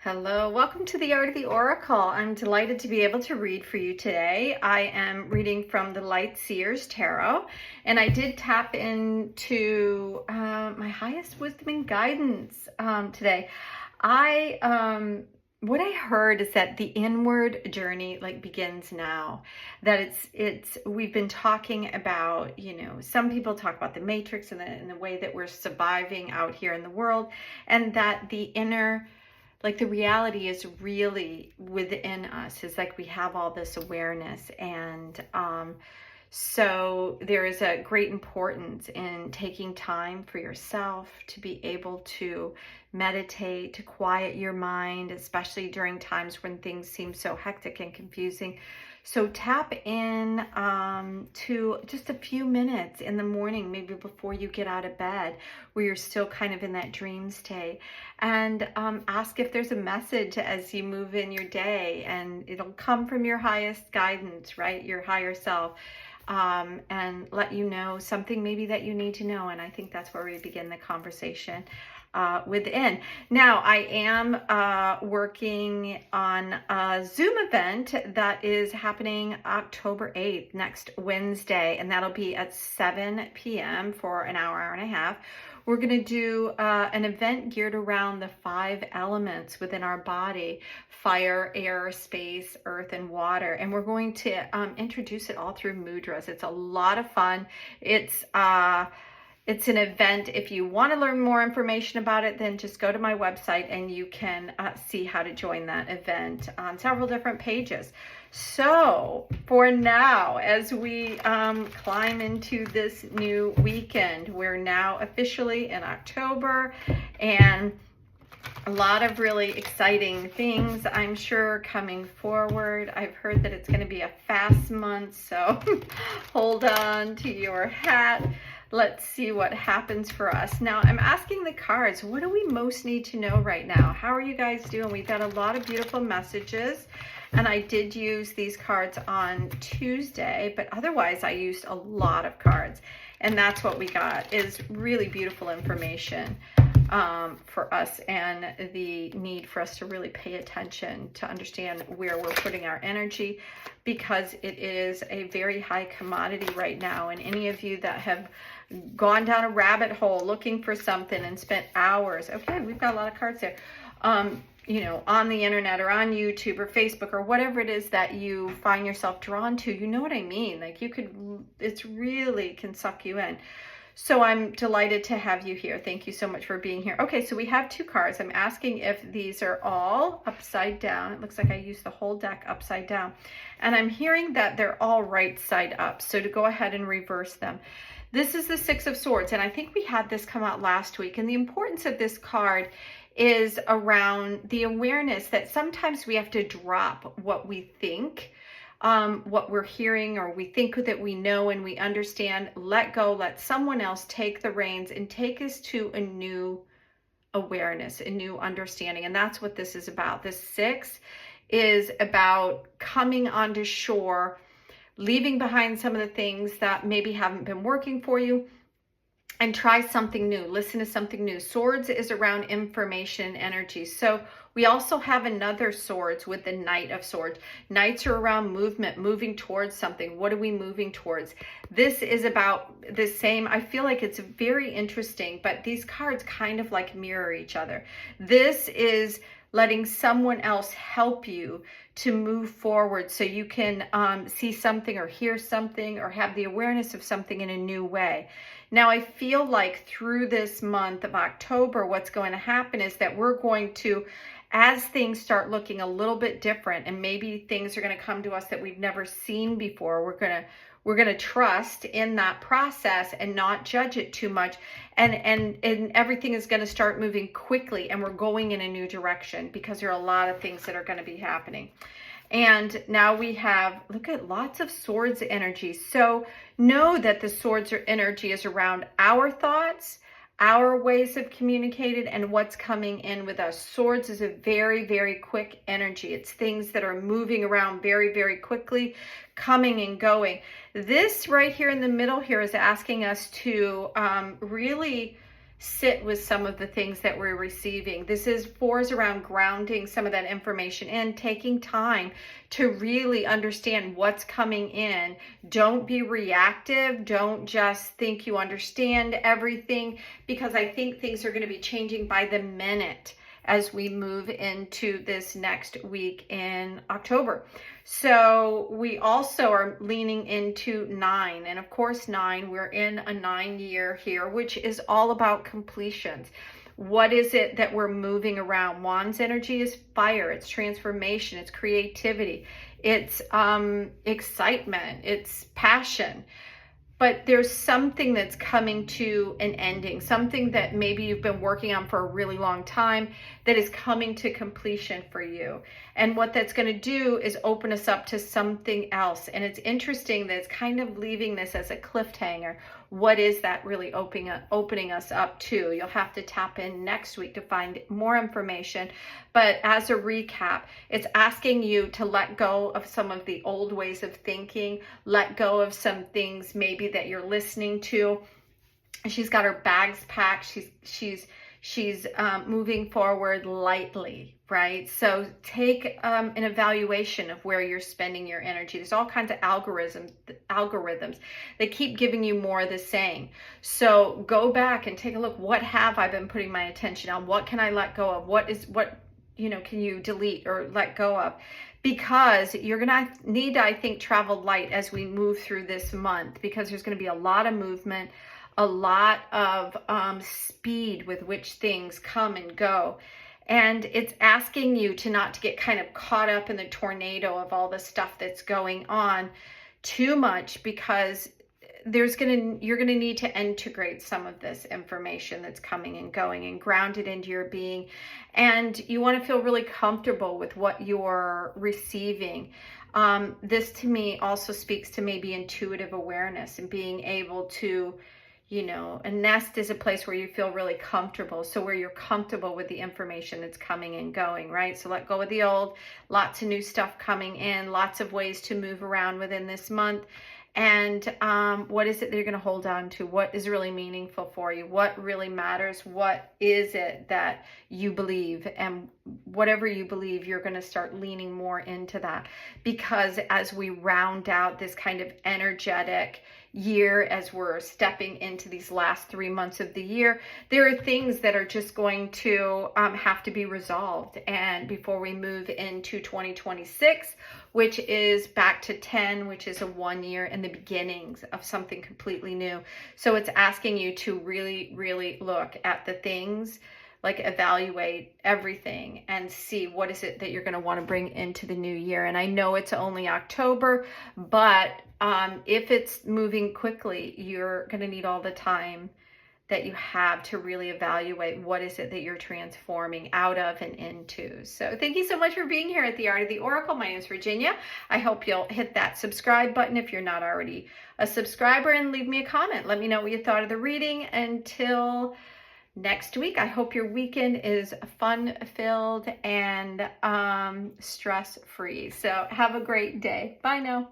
Hello, welcome to the Art of the Oracle. I'm delighted to be able to read for you today. I am reading from the Light Seer's Tarot, and I did tap into my highest wisdom and guidance today. What I heard is that the inward journey begins now. That we've been talking about, some people talk about the matrix and the way that we're surviving out here in the world, and that the inner, the reality is really within us. It's like we have all this awareness, and so there is a great importance in taking time for yourself to be able to meditate, to quiet your mind, especially during times when things seem so hectic and confusing. So tap in to just a few minutes in the morning, maybe before you get out of bed, where you're still kind of in that dream state, and ask if there's a message as you move in your day, and it'll come from your highest guidance, right? Your higher self. And let you know something maybe that you need to know. And I think that's where we begin the conversation within. Now, I am working on a Zoom event that is happening October 8th, next Wednesday, and that'll be at 7 p.m. for an hour and a half. We're going to do an event geared around the 5 elements within our body: fire, air, space, earth, and water. And we're going to introduce it all through mudras. It's a lot of fun. It's an event. If you want to learn more information about it, then just go to my website and you can see how to join that event on several different pages. So for now, as we climb into this new weekend, we're now officially in October, and a lot of really exciting things, I'm sure, coming forward. I've heard that it's going to be a fast month, so hold on to your hat. Let's see what happens for us. Now, I'm asking the cards, what do we most need to know right now? How are you guys doing? We've got a lot of beautiful messages, and I did use these cards on Tuesday, but otherwise I used a lot of cards, and that's what we got, is really beautiful information for us, and the need for us to really pay attention to understand where we're putting our energy, because it is a very high commodity right now. And any of you that have gone down a rabbit hole looking for something and spent hours, okay, we've got a lot of cards there, on the internet or on YouTube or Facebook or whatever it is that you find yourself drawn to, you know what I mean? It's really can suck you in. So I'm delighted to have you here. Thank you so much for being here. Okay, so we have 2 cards. I'm asking if these are all upside down. It looks like I used the whole deck upside down. And I'm hearing that they're all right side up. So to go ahead and reverse them. This is the 6 of Swords, and I think we had this come out last week. And the importance of this card is around the awareness that sometimes we have to drop what we think, what we're hearing, or we think that we know and we understand. Let go, let someone else take the reins and take us to a new awareness, a new understanding. And that's what this is about. This 6 is about coming onto shore, leaving behind some of the things that maybe haven't been working for you, and try something new. Listen to something new. Swords is around information, energy. So we also have another Swords with the Knight of Swords. Knights are around movement, moving towards something. What are we moving towards? This is about the same. I feel like it's very interesting, but these cards kind of like mirror each other. This is letting someone else help you to move forward so you can see something or hear something or have the awareness of something in a new way. Now, I feel like through this month of October, what's going to happen is that we're going to, as things start looking a little bit different, and maybe things are going to come to us that we've never seen before, we're going to trust in that process and not judge it too much, and everything is going to start moving quickly, and we're going in a new direction because there are a lot of things that are going to be happening. And now we have, look at lots of Swords energy. So know that the Swords energy is around our thoughts, our ways of communicating, and what's coming in with us. Swords is a very, very quick energy. It's things that are moving around very, very quickly, coming and going. This right here in the middle here is asking us to really sit with some of the things that we're receiving. This is fours around grounding some of that information in, taking time to really understand what's coming in. Don't be reactive. Don't just think you understand everything, because I think things are going to be changing by the minute as we move into this next week in October. So we also are leaning into 9. And of course, 9, we're in a 9-year here, which is all about completions. What is it that we're moving around? Wands energy is fire. It's transformation. It's creativity. It's excitement. It's passion. But there's something that's coming to an ending, something that maybe you've been working on for a really long time that is coming to completion for you. And what that's going to do is open us up to something else. And it's interesting that it's kind of leaving this as a cliffhanger. What is that really opening us up to? You'll have to tap in next week to find more information. But as a recap, it's asking you to let go of some of the old ways of thinking, let go of some things maybe that you're listening to. She's got her bags packed. She's moving forward lightly, right? So take an evaluation of where you're spending your energy. There's all kinds of algorithms that keep giving you more of the same. So go back and take a look. What have I been putting my attention on? What can I let go of? What can you delete or let go of? Because you're going to need to, I think, travel light as we move through this month, because there's going to be a lot of movement, a lot of speed with which things come and go. And it's asking you to get kind of caught up in the tornado of all the stuff that's going on too much, because you're going to need to integrate some of this information that's coming and going and ground it into your being. And you want to feel really comfortable with what you're receiving. This to me also speaks to maybe intuitive awareness and being able to, a nest is a place where you feel really comfortable. So where you're comfortable with the information that's coming and going, right? So let go of the old, lots of new stuff coming in, lots of ways to move around within this month. And what is it that you're going to hold on to? What is really meaningful for you? What really matters? What is it that you believe? And whatever you believe, you're going to start leaning more into that. Because as we round out this kind of energetic year, as we're stepping into these last 3 months of the year, there are things that are just going to have to be resolved. And before we move into 2026, which is back to 10, which is a 1 year and the beginnings of something completely new. So it's asking you to really, really look at the things, like evaluate everything and see what is it that you're going to want to bring into the new year. And I know it's only October, but if it's moving quickly, you're going to need all the time that you have to really evaluate what is it that you're transforming out of and into. So thank you so much for being here at the Art of the Oracle. My name is Virginia. I hope you'll hit that subscribe button if you're not already a subscriber, and leave me a comment. Let me know what you thought of the reading. Until next week, I hope your weekend is fun-filled and stress-free. So have a great day. Bye now.